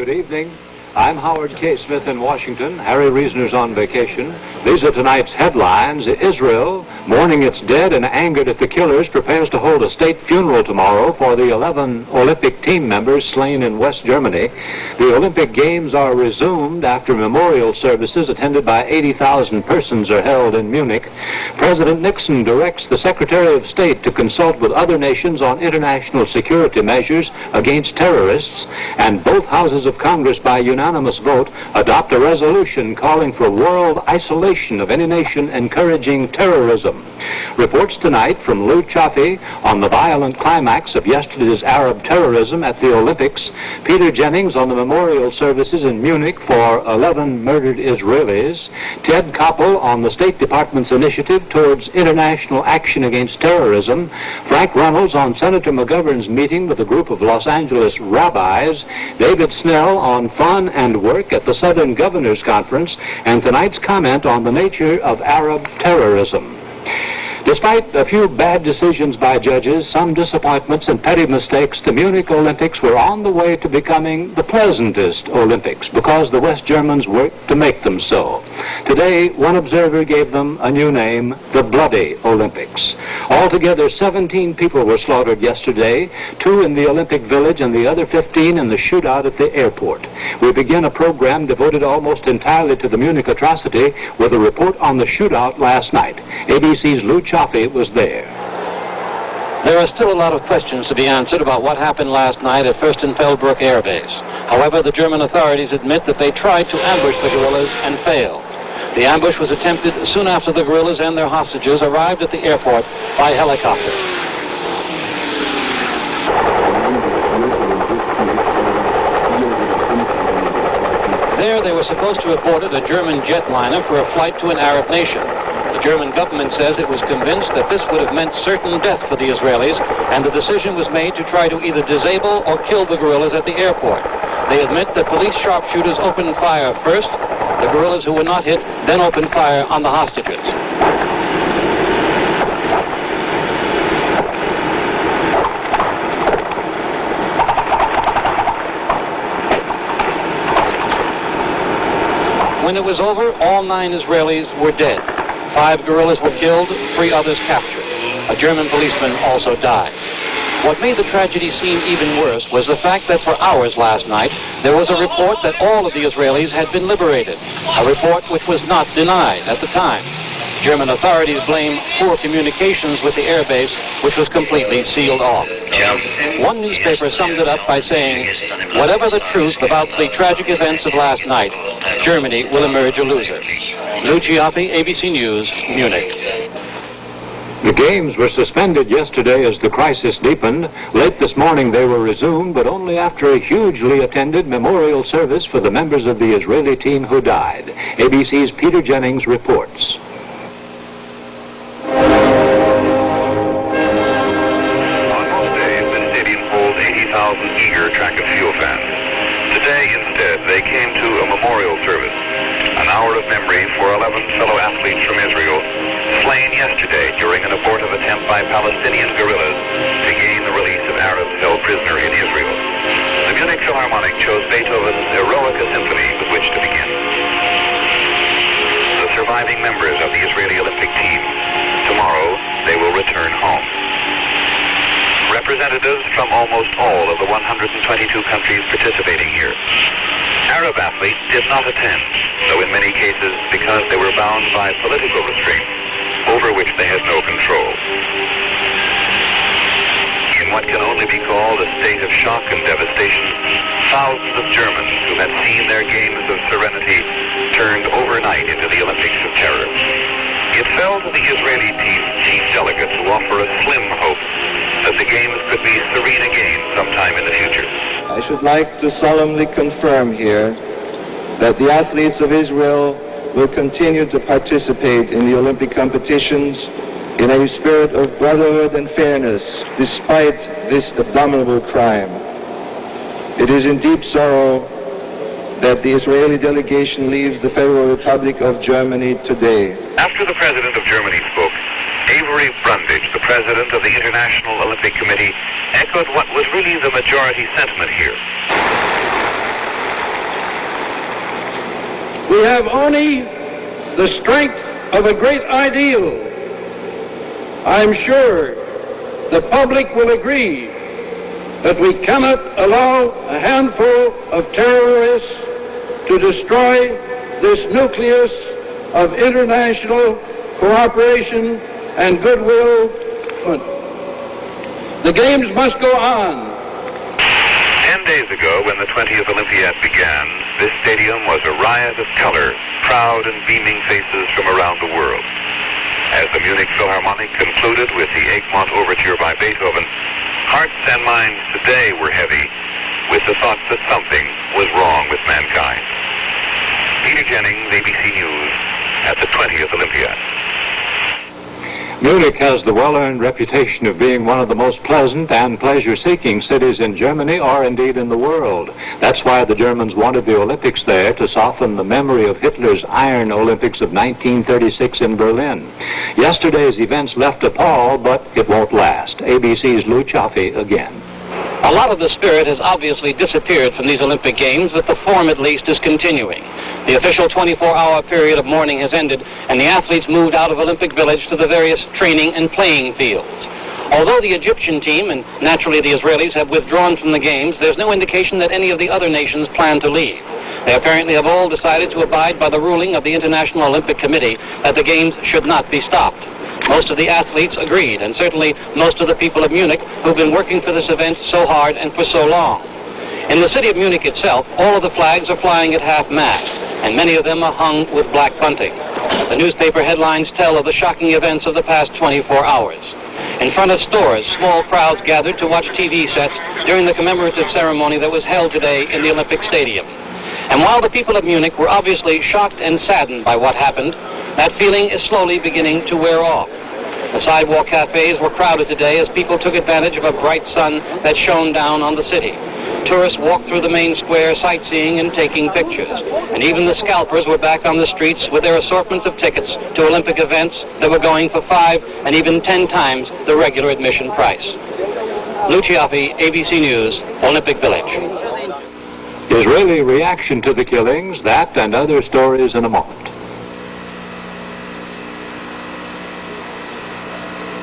Good evening. I'm Howard K. Smith in Washington. Harry Reasoner's on vacation. These are tonight's headlines. Israel, mourning its dead and angered at the killers, prepares to hold a state funeral tomorrow for the 11 Olympic team members slain in West Germany. The Olympic Games are resumed after memorial services attended by 80,000 persons are held in Munich. President Nixon directs the Secretary of State to consult with other nations on international security measures against terrorists, and both houses of Congress by unanimous vote adopt a resolution calling for world isolation of any nation encouraging terrorism. Reports tonight from Luttif Afif on the violent climax of yesterday's Arab terrorism at the Olympics, Peter Jennings on the memorial services in Munich for 11 murdered Israelis, Ted Koppel on the State Department's initiative towards international action against terrorism, Frank Reynolds on Senator McGovern's meeting with a group of Los Angeles rabbis, David Snell on fun and work at the Southern Governors Conference, and tonight's comment on the nature of Arab terrorism. Despite a few bad decisions by judges, some disappointments and petty mistakes, the Munich Olympics were on the way to becoming the pleasantest Olympics because the West Germans worked to make them so. Today, one observer gave them a new name, the Bloody Olympics. Altogether, 17 people were slaughtered yesterday, 2 in the Olympic Village and the other 15 in the shootout at the airport. We begin a program devoted almost entirely to the Munich atrocity with a report on the shootout last night. ABC's Luttif Afif was there. There are still a lot of questions to be answered about what happened last night at Fürstenfeldbruck Air Base. However, the German authorities admit that they tried to ambush the guerrillas and failed. The ambush was attempted soon after the guerrillas and their hostages arrived at the airport by helicopter. There they were supposed to have boarded a German jetliner for a flight to an Arab nation. The German government says it was convinced that this would have meant certain death for the Israelis, and the decision was made to try to either disable or kill the guerrillas at the airport. They admit that police sharpshooters opened fire first. The guerrillas who were not hit then opened fire on the hostages. When it was over, all 9 Israelis were dead. 5 guerrillas were killed, 3 others captured. A German policeman also died. What made the tragedy seem even worse was the fact that for hours last night, there was a report that all of the Israelis had been liberated, a report which was not denied at the time. German authorities blame poor communications with the airbase, which was completely sealed off. One newspaper summed it up by saying, "Whatever the truth about the tragic events of last night, Germany will emerge a loser." Luttif Afif, ABC News, Munich. The games were suspended yesterday as the crisis deepened. Late this morning they were resumed, but only after a hugely attended memorial service for the members of the Israeli team who died. ABC's Peter Jennings reports. On most days, the stadium holds 80,000 eager track and field fans. Today, instead, they came to a memorial service, an hour of memory for 11 fellow athletes from Israel, slain yesterday during an abortive attempt by Palestinian guerrillas to gain the release of Arabs held prisoner in Israel. The Munich Philharmonic chose Beethoven's Eroica Symphony with which to begin. The surviving members of the Israeli Olympic team. Tomorrow, they will return home. Representatives from almost all of the 122 countries participating here. Arab athletes did not attend, though in many cases because they were bound by political restraints over which they had no control. In what can only be called a state of shock and devastation, thousands of Germans who had seen their games of serenity turned overnight into the Olympics of terror. It fell to the Israeli team's chief delegate to offer a slim hope that the games could be serene again sometime in the future. I should like to solemnly confirm here that the athletes of Israel will continue to participate in the Olympic competitions in a spirit of brotherhood and fairness, despite this abominable crime. It is in deep sorrow that the Israeli delegation leaves the Federal Republic of Germany today. After the President of Germany spoke, Avery Brundage, the President of the International Olympic Committee, echoed what was really the majority sentiment here. We have only the strength of a great ideal. I'm sure the public will agree that we cannot allow a handful of terrorists to destroy this nucleus of international cooperation and goodwill. The games must go on. 10 days ago, when the 20th Olympiad began, this stadium was a riot of color, proud and beaming faces from around the world. As the Munich Philharmonic concluded with the Egmont Overture by Beethoven, hearts and minds today were heavy with the thought that something was wrong with mankind. Peter Jennings, ABC News, at the 20th Olympiad. Munich has the well-earned reputation of being one of the most pleasant and pleasure-seeking cities in Germany or indeed in the world. That's why the Germans wanted the Olympics there to soften the memory of Hitler's Iron Olympics of 1936 in Berlin. Yesterday's events left a pall, but it won't last. ABC's Luttif Afif again. A lot of the spirit has obviously disappeared from these Olympic Games, but the form at least is continuing. The official 24-hour period of mourning has ended, and the athletes moved out of Olympic Village to the various training and playing fields. Although the Egyptian team, and naturally the Israelis, have withdrawn from the Games, there's no indication that any of the other nations plan to leave. They apparently have all decided to abide by the ruling of the International Olympic Committee that the Games should not be stopped. Most of the athletes agreed, and certainly most of the people of Munich who've been working for this event so hard and for so long. In the city of Munich itself, all of the flags are flying at half-mast, and many of them are hung with black bunting. The newspaper headlines tell of the shocking events of the past 24 hours. In front of stores, small crowds gathered to watch TV sets during the commemorative ceremony that was held today in the Olympic Stadium. And while the people of Munich were obviously shocked and saddened by what happened, that feeling is slowly beginning to wear off. The sidewalk cafes were crowded today as people took advantage of a bright sun that shone down on the city. Tourists walked through the main square sightseeing and taking pictures. And even the scalpers were back on the streets with their assortments of tickets to Olympic events that were going for 5 and even 10 times the regular admission price. Luttif Afif, ABC News, Olympic Village. Israeli reaction to the killings, that and other stories in a moment.